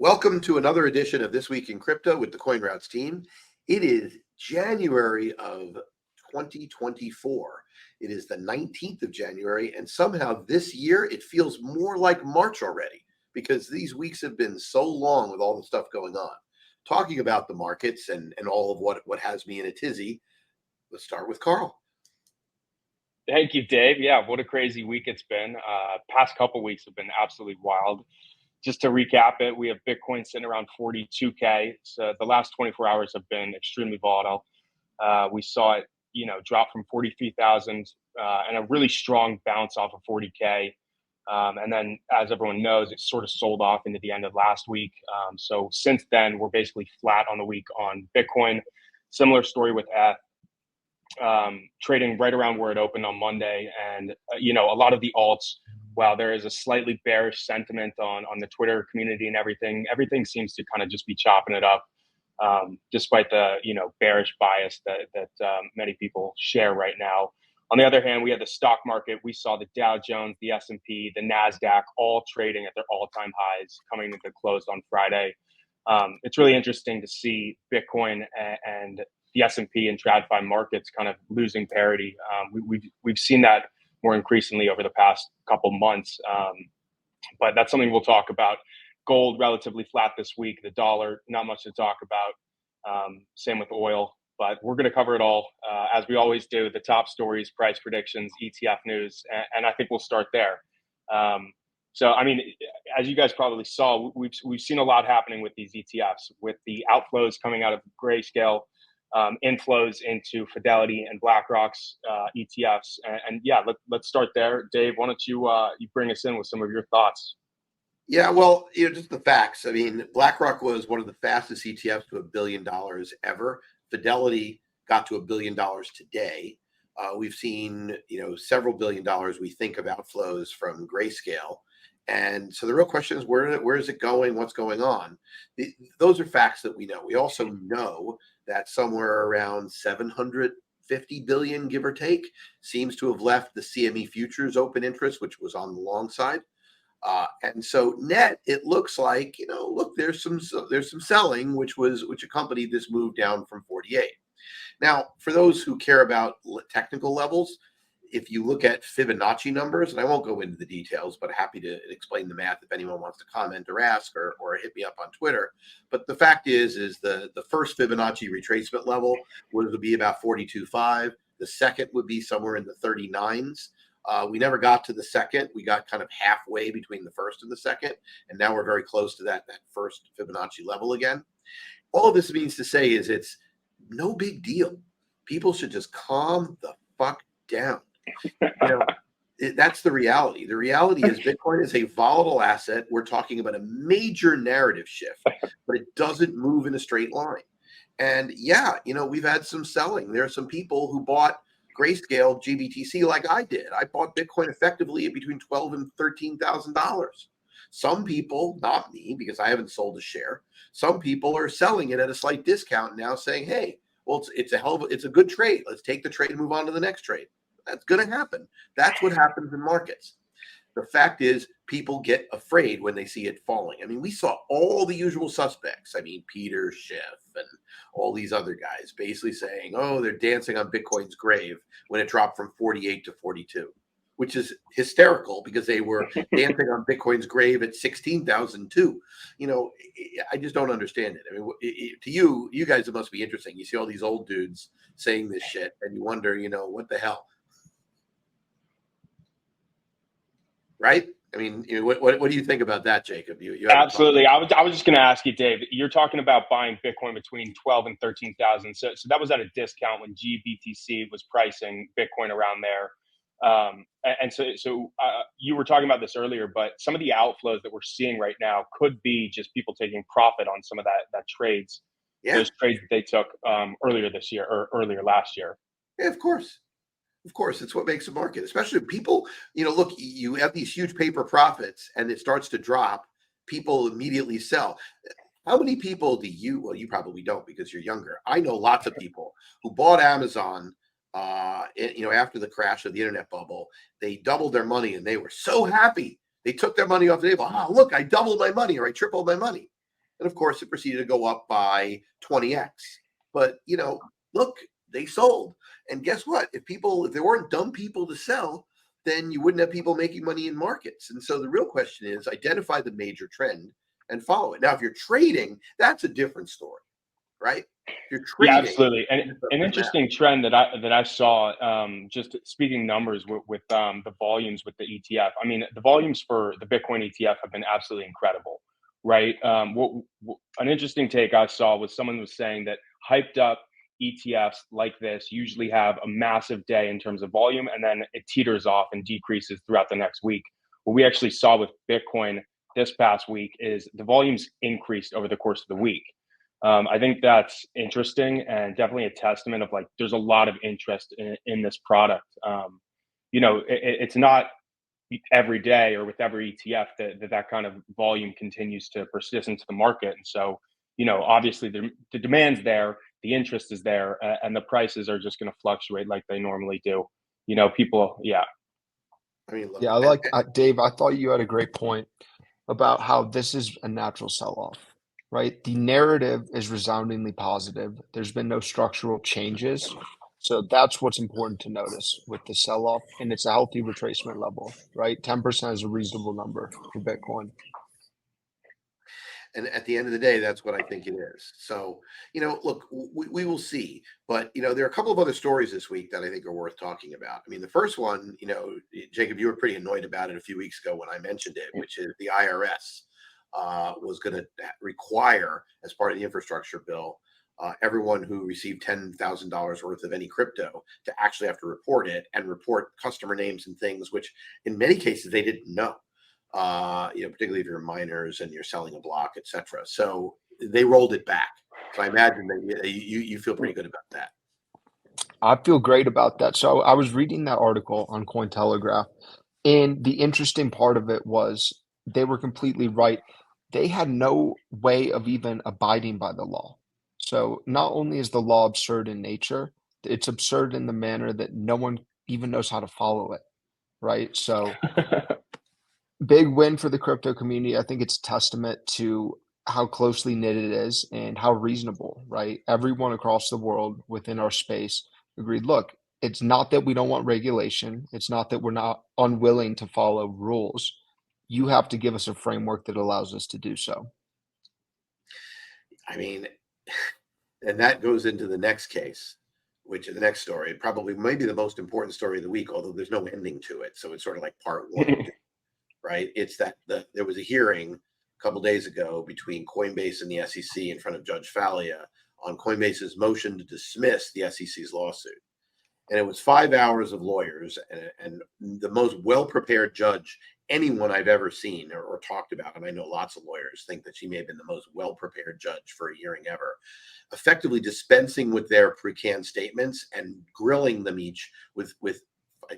Welcome to another edition of This Week in Crypto with the CoinRoutes team. It is January of 2024. It is the 19th of January, and somehow this year it feels more like March already because these weeks have been so long with all the stuff going on. Talking about the markets and all of what has me in a tizzy, let's start with Carl. Thank you, Dave. Yeah, what a crazy week it's been. Past couple weeks have been absolutely wild. Just to recap it, we have Bitcoin sitting around 42K. So the last 24 hours have been extremely volatile. We saw it, drop from 43,000 and a really strong bounce off of 40K. And then, as everyone knows, it sort of sold off into the end of last week. So since then, we're basically flat on the week on Bitcoin. Similar story with ETH. Trading right around where it opened on Monday. And, a lot of the alts, while there is a slightly bearish sentiment on the Twitter community and everything seems to kind of just be chopping it up, despite the, bearish bias that many people share right now. On the other hand, we had the stock market. We saw the Dow Jones, the S&P, the NASDAQ all trading at their all-time highs coming into close on Friday. It's really interesting to see Bitcoin and the S&P and TradFi markets kind of losing parity. We've seen that more increasingly over the past couple months, but that's something we'll talk about. Gold relatively flat this week. The dollar, not much to talk about. Same with oil, but we're going to cover it all as we always do. The top stories, price predictions, ETF news, and I think we'll start there. So, I mean, as you guys probably saw, we've seen a lot happening with these ETFs, with the outflows coming out of Grayscale, inflows into Fidelity and BlackRock's ETFs, and yeah, let's start there. Dave, why don't you bring us in with some of your thoughts? Yeah, well, just the facts. I mean, BlackRock was one of the fastest ETFs to $1 billion ever. Fidelity got to $1 billion today. We've seen, several billion dollars we think of outflows from Grayscale. And so the real question is, where is it going? What's going on? Those are facts that we know. We also know that somewhere around 750 billion, give or take, seems to have left the CME futures open interest, which was on the long side. And so net, it looks like, there's some selling, which accompanied this move down from 48. Now, for those who care about technical levels, if you look at Fibonacci numbers, and I won't go into the details, but happy to explain the math if anyone wants to comment or ask or hit me up on Twitter. But the fact is the first Fibonacci retracement level would be about 42.5. The second would be somewhere in the 39s. We never got to the second. We got kind of halfway between the first and the second, and now we're very close to that first Fibonacci level again. All of this means to say is it's no big deal. People should just calm the fuck down. That's the reality. The reality is Bitcoin is a volatile asset. We're talking about a major narrative shift, but it doesn't move in a straight line. And yeah, we've had some selling. There are some people who bought Grayscale GBTC like I did. I bought Bitcoin effectively at between $12,000 and $13,000. Some people, not me, because I haven't sold a share. Some people are selling it at a slight discount now, saying, "Hey, well, it's a good trade. Let's take the trade and move on to the next trade." That's going to happen. That's what happens in markets. The fact is, people get afraid when they see it falling. I mean, we saw all the usual suspects. I mean, Peter Schiff and all these other guys basically saying, "Oh, they're dancing on Bitcoin's grave" when it dropped from 48 to 42, which is hysterical because they were dancing on Bitcoin's grave at 16,000 too. I just don't understand it. I mean, to you guys, it must be interesting. You see all these old dudes saying this shit, and you wonder, what the hell. Right? I mean, what do you think about that, Jacob? You Absolutely. I was just going to ask you, Dave. You're talking about buying Bitcoin between 12 and 13,000. So that was at a discount when GBTC was pricing Bitcoin around there. And so you were talking about this earlier, but some of the outflows that we're seeing right now could be just people taking profit on some of that trades. Yeah. Those trades that they took earlier this year or earlier last year. Yeah, of course. Of course, it's what makes a market, especially people, look, you have these huge paper profits and it starts to drop. People immediately sell. How many people do you probably don't because you're younger. I know lots of people who bought Amazon, after the crash of the internet bubble. They doubled their money and they were so happy. They took their money off the table. Oh, look, I doubled my money or I tripled my money. And of course, it proceeded to go up by 20x. But, look, they sold. And guess what? If there weren't dumb people to sell, then you wouldn't have people making money in markets. And so the real question is identify the major trend and follow it. Now, if you're trading, that's a different story, right? If you're Yeah, trading, absolutely. And an interesting trend that I saw, just speaking numbers with the volumes with the ETF. I mean, the volumes for the Bitcoin ETF have been absolutely incredible, right? An interesting take I saw was someone was saying that hyped up ETFs like this usually have a massive day in terms of volume, and then it teeters off and decreases throughout the next week. What we actually saw with Bitcoin this past week is the volumes increased over the course of the week. I think that's interesting and definitely a testament of like there's a lot of interest in this product. It's not every day or with every ETF that kind of volume continues to persist into the market. And so, obviously the demand's there, the interest is there, and the prices are just going to fluctuate like they normally do. People, yeah. I mean, look, Yeah, Dave, I thought you had a great point about how this is a natural sell-off, right? The narrative is resoundingly positive. There's been no structural changes. So that's what's important to notice with the sell-off, and it's a healthy retracement level, right? 10% is a reasonable number for Bitcoin. and at the end of the day, that's what I think it is. So, look, we will see. But, there are a couple of other stories this week that I think are worth talking about. I mean, the first one, Jacob, you were pretty annoyed about it a few weeks ago when I mentioned it, which is the IRS was going to require, as part of the infrastructure bill, everyone who received $10,000 worth of any crypto to actually have to report it and report customer names and things, which in many cases they didn't know. Particularly if you're miners and you're selling a block, etc. So they rolled it back. So I imagine that you feel pretty good about that. I feel great about that. So I was reading that article on Cointelegraph, and the interesting part of it was they were completely right. They had no way of even abiding by the law. So not only is the law absurd in nature, it's absurd in the manner that no one even knows how to follow it, right? So big win for the crypto community. I think it's a testament to how closely knit it is and how reasonable, right? Everyone across the world within our space agreed, look, it's not that we don't want regulation. It's not that we're not unwilling to follow rules. You have to give us a framework that allows us to do so. I mean, and that goes into the next case, which is the next story, probably maybe the most important story of the week, although there's no ending to it. So it's sort of like part one. Right? It's that there was a hearing a couple days ago between Coinbase and the SEC in front of Judge Falia on Coinbase's motion to dismiss the SEC's lawsuit. And it was 5 hours of lawyers and the most well-prepared judge anyone I've ever seen or talked about. And I know lots of lawyers think that she may have been the most well-prepared judge for a hearing ever, effectively dispensing with their pre-canned statements and grilling them each with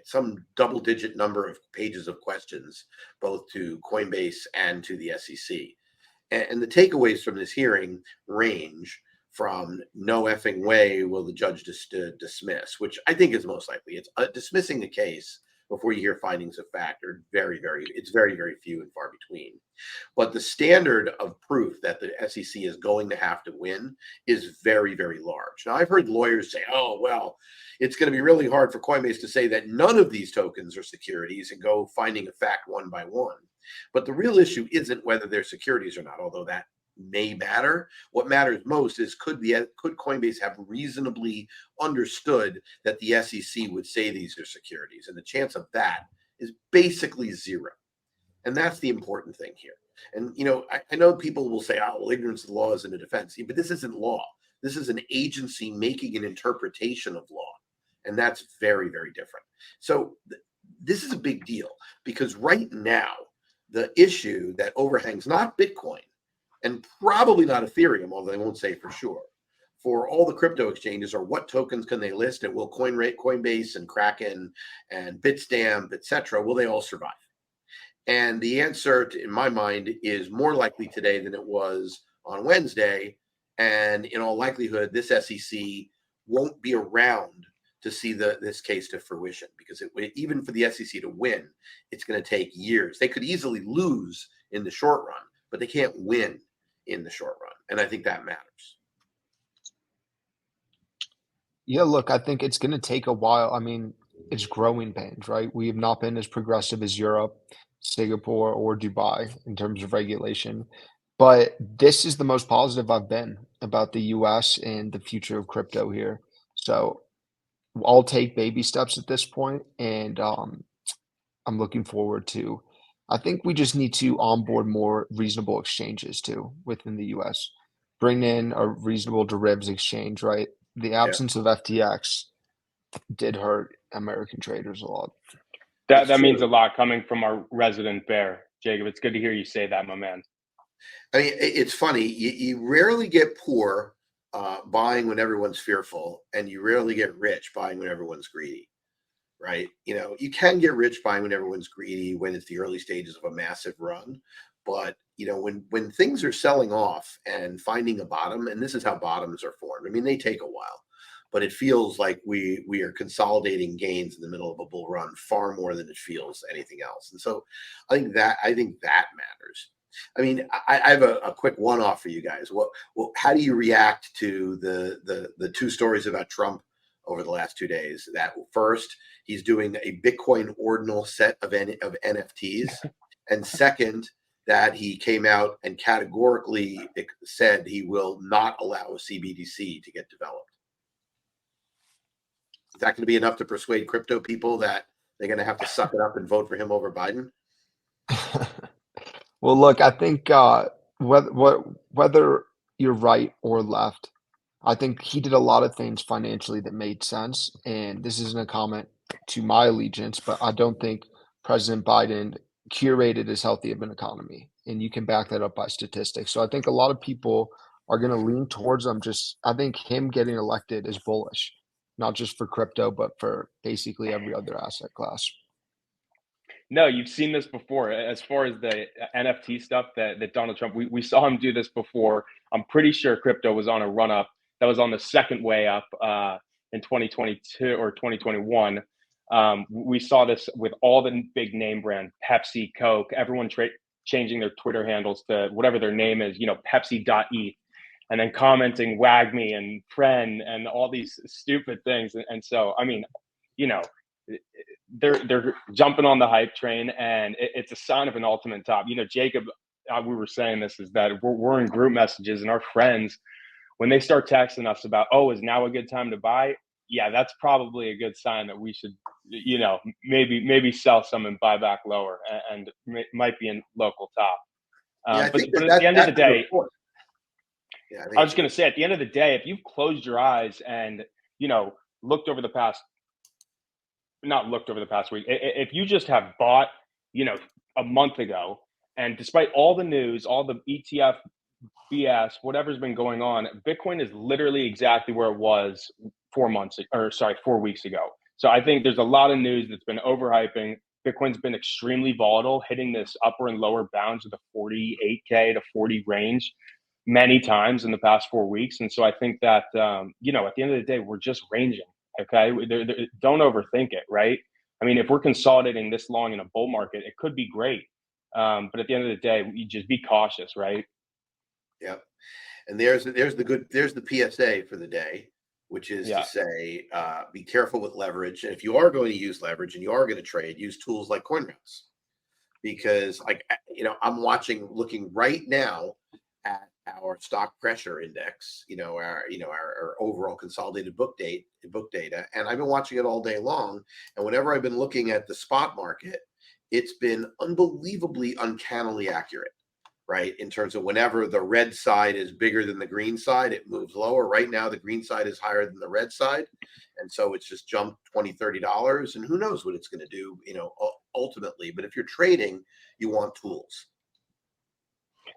some double-digit number of pages of questions, both to Coinbase and to the SEC. And the takeaways from this hearing range from no effing way will the judge dismiss, which I think is most likely. It's dismissing a case before you hear findings of fact are very, very few and far between. But the standard of proof that the SEC is going to have to win is very, very large. Now, I've heard lawyers say, oh, well, it's going to be really hard for Coinbase to say that none of these tokens are securities and go finding a fact one by one. But the real issue isn't whether they're securities or not, although that may matter. What matters most is could Coinbase have reasonably understood that the SEC would say these are securities, and the chance of that is basically zero. And that's the important thing here. And I know people will say, "Oh, well, ignorance of the law isn't a defense," but this isn't law. This is an agency making an interpretation of law, and that's very, very different. So this is a big deal because right now the issue that overhangs not Bitcoin and probably not Ethereum, although they won't say for sure, for all the crypto exchanges are what tokens can they list, and will Coinbase and Kraken and Bitstamp, etc., will they all survive? And the answer, in my mind, is more likely today than it was on Wednesday. And in all likelihood, this SEC won't be around to see this case to fruition, because even for the SEC to win, it's going to take years. They could easily lose in the short run, but they can't win in the short run. And I think that matters. Yeah, look, I think it's going to take a while. I mean, it's growing pains, right? We have not been as progressive as Europe, Singapore, or Dubai in terms of regulation. But this is the most positive I've been about the US and the future of crypto here. So I'll take baby steps at this point, and I'm looking forward to. I think we just need to onboard more reasonable exchanges too within the US. Bring in a reasonable derivatives exchange, right? The Yeah, absence of FTX did hurt American traders a lot. that's That means a true. lot coming from our resident bear, Jacob. It's good to hear you say that, my man. I mean, it's funny. You rarely get poor buying when everyone's fearful, and you rarely get rich buying when everyone's greedy, right? You can get rich buying when everyone's greedy when it's the early stages of a massive run. But when things are selling off and finding a bottom, and this is how bottoms are formed. I mean, they take a while, but it feels like we are consolidating gains in the middle of a bull run far more than it feels anything else. And so I think that matters. I mean, I have a quick one-off for you guys. How do you react to the two stories about Trump over the last 2 days? That first, he's doing a Bitcoin ordinal set of NFTs, and second, that he came out and categorically said he will not allow a CBDC to get developed. Is that going to be enough to persuade crypto people that they're going to have to suck it up and vote for him over Biden? Well, look, I think whether you're right or left, I think he did a lot of things financially that made sense. And this isn't a comment to my allegiance, but I don't think President Biden curated as healthy of an economy. And you can back that up by statistics. So I think a lot of people are going to lean towards him. I think him getting elected is bullish, not just for crypto, but for basically every other asset class. No, you've seen this before. As far as the NFT stuff that Donald Trump, we saw him do this before. I'm pretty sure crypto was on a run up. That was on the second way up in 2022 or 2021. We saw this with all the big name brand, Pepsi, Coke, everyone changing their Twitter handles to whatever their name is, Pepsi.eth, and then commenting "wag me" and "friend" and all these stupid things. And so, I mean, they're jumping on the hype train, and it's a sign of an ultimate top. Jacob, we were saying this is that we're in group messages, and our friends, when they start texting us about, oh, is now a good time to buy? Yeah, that's probably a good sign that we should, maybe sell some and buy back lower, and might be in local top. Yeah, I think but at the end of the day, yeah, I was going to say, at the end of the day, if you've closed your eyes and looked over the past. Not looked over the past week. If you just have bought, a month ago, and despite all the news, all the ETF BS, whatever's been going on, Bitcoin is literally exactly where it was 4 weeks ago. So I think there's a lot of news that's been overhyping. Bitcoin's been extremely volatile, hitting this upper and lower bounds of the 48K to 40 range many times in the past 4 weeks. And so I think that, at the end of the day, we're just ranging. Okay. Don't overthink it. Right. I mean, if we're consolidating this long in a bull market, it could be great. But at the end of the day, you just be cautious. Right. Yep. And there's the PSA for the day, which is to say, be careful with leverage. And if you are going to use leverage and you are going to trade, use tools like CoinRoutes, because looking right now at our stock pressure index, our overall consolidated book data, and I've been watching it all day long. And whenever I've been looking at the spot market, it's been unbelievably uncannily accurate, right? In terms of whenever the red side is bigger than the green side, it moves lower. Right now, the green side is higher than the red side. And so it's just jumped $20-$30, and who knows what it's going to do, ultimately. But if you're trading, you want tools.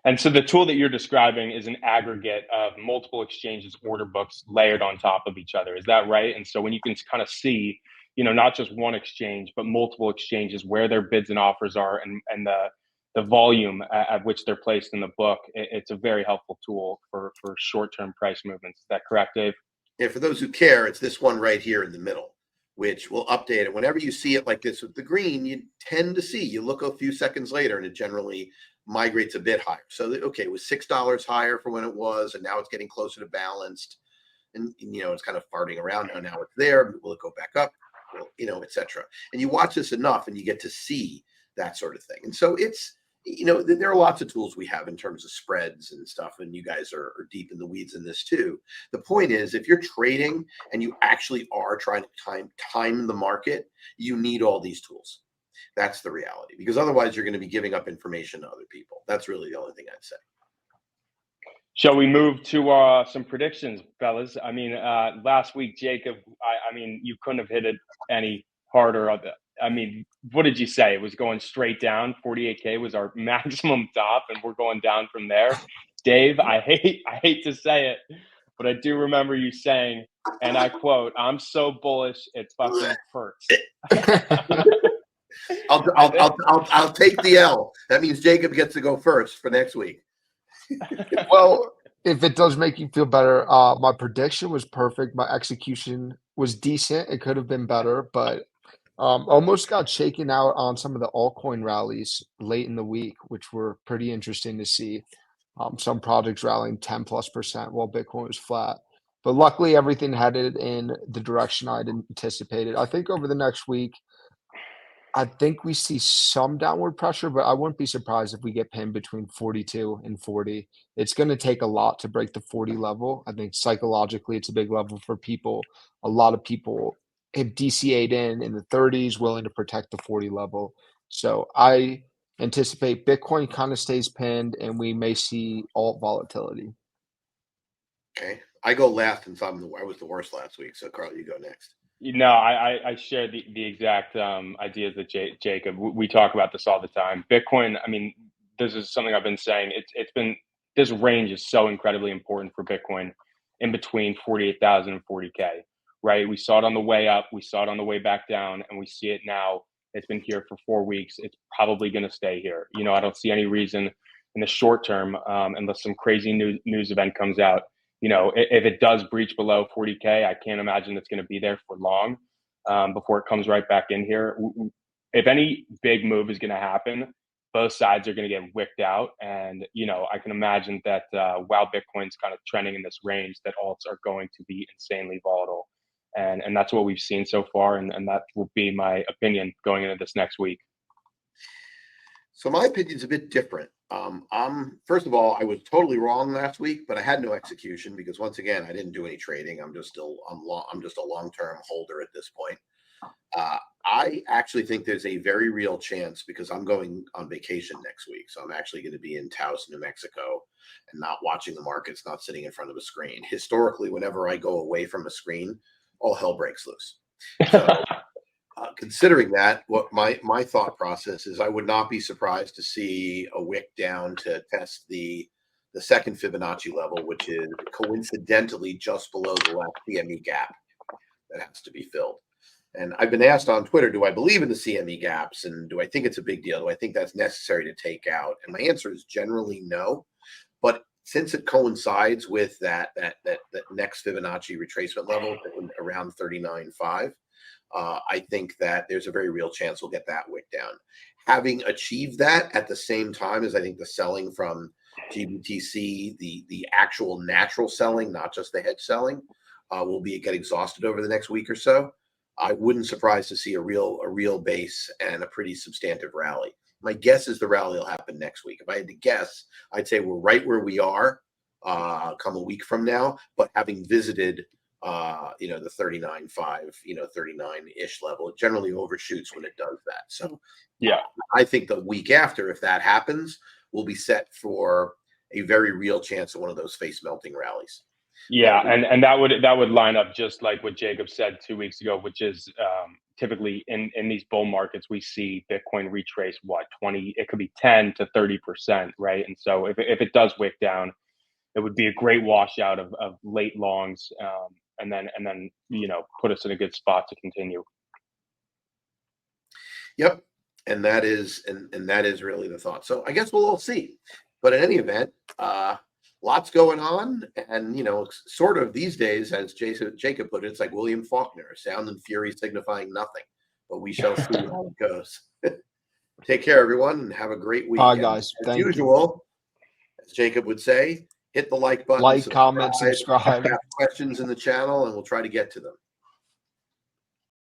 And so the tool that you're describing is an aggregate of multiple exchanges, order books layered on top of each other. Is that right? And so when you can kind of see, not just one exchange, but multiple exchanges where their bids and offers are and the volume at which they're placed in the book, it's a very helpful tool for short-term price movements. Is that correct, Dave? Yeah, for those who care, it's this one right here in the middle, which will update it. Whenever you see it like this with the green, you tend to see, you look a few seconds later and it generally migrates a bit higher. So okay, it was $6 higher from when it was, and now it's getting closer to balanced. And it's kind of farting around now. Now it's there. Will it go back up? Well, etc. And you watch this enough, and you get to see that sort of thing. And so it's there are lots of tools we have in terms of spreads and stuff, and you guys are deep in the weeds in this too. The point is, if you're trading and you actually are trying to time the market, you need all these tools. That's the reality, because otherwise you're going to be giving up information to other people. That's really the only thing I'd say. Shall we move to some predictions, fellas? I mean, last week, Jacob, I mean, you couldn't have hit it any harder. I mean, what did you say? It was going straight down. 48K was our maximum top, and we're going down from there. Dave, I hate to say it, but I do remember you saying, and I quote, "I'm so bullish, it fucking hurts." I'll take the L. That means Jacob gets to go first for next week. Well, if it does make you feel better, my prediction was perfect. My execution was decent. It could have been better, but almost got shaken out on some of the altcoin rallies late in the week, which were pretty interesting to see. Some projects rallying 10+% while Bitcoin was flat. But luckily, everything headed in the direction I'd anticipated. I think over the next week, I think we see some downward pressure, but I wouldn't be surprised if we get pinned between 42 and 40. It's going to take a lot to break the 40 level. I think psychologically it's a big level for people. A lot of people have DCA'd in the 30s, willing to protect the 40 level. So I anticipate Bitcoin kind of stays pinned, and we may see alt volatility. Okay. I go last since I was the worst last week. So Carl, you go next. I share the exact ideas that Jacob. We talk about this all the time. Bitcoin. I mean, this is something I've been saying. It's been, this range is so incredibly important for Bitcoin, in between 48,000 and 40K. Right. We saw it on the way up. We saw it on the way back down, and we see it now. It's been here for 4 weeks. It's probably going to stay here. I don't see any reason in the short term, unless some crazy news event comes out. If it does breach below 40K, I can't imagine it's going to be there for long before it comes right back in here. If any big move is going to happen, both sides are going to get wicked out. And, I can imagine that while Bitcoin's kind of trending in this range, that alts are going to be insanely volatile. And that's what we've seen so far. And that will be my opinion going into this next week. So my opinion's a bit different. First of all, I was totally wrong last week, but I had no execution because once again, I didn't do any trading. I'm just a long-term holder at this point. I actually think there's a very real chance, because I'm going on vacation next week. So I'm actually going to be in Taos, New Mexico, and not watching the markets, not sitting in front of a screen. Historically, whenever I go away from a screen, all hell breaks loose. So considering that, what my thought process is, I would not be surprised to see a wick down to test the second Fibonacci level, which is coincidentally just below the last CME gap that has to be filled. And I've been asked on Twitter, do I believe in the CME gaps, and do I think it's a big deal? Do I think that's necessary to take out? And my answer is generally no. But since it coincides with that next Fibonacci retracement level around 39.5, I think that there's a very real chance we'll get that wick down. Having achieved that at the same time as I think the selling from GBTC, the actual natural selling, not just the hedge selling, will get exhausted over the next week or so. I wouldn't surprise to see a real base and a pretty substantive rally. My guess is the rally will happen next week. If I had to guess, I'd say we're right where we are come a week from now, but having visited the 39.5, 39-ish level, it generally overshoots when it does that. So yeah, I think the week after, if that happens, we'll be set for a very real chance of one of those face melting rallies. Yeah, and that would line up just like what Jacob said 2 weeks ago, which is typically in these bull markets we see Bitcoin retrace 20, it could be 10 to 30%, right? And so if it does wick down, it would be a great washout of late longs, and then put us in a good spot to continue. Yep, and that is really the thought. So I guess we'll all see. But in any event, lots going on, and sort of these days, as Jacob put it, it's like William Faulkner, sound and fury signifying nothing. But we shall see how it goes. Take care, everyone, and have a great week. Bye, guys. As Thank you. usual, as Jacob would say, hit the like button, Like, comment, subscribe. have questions in the channel, and we'll try to get to them.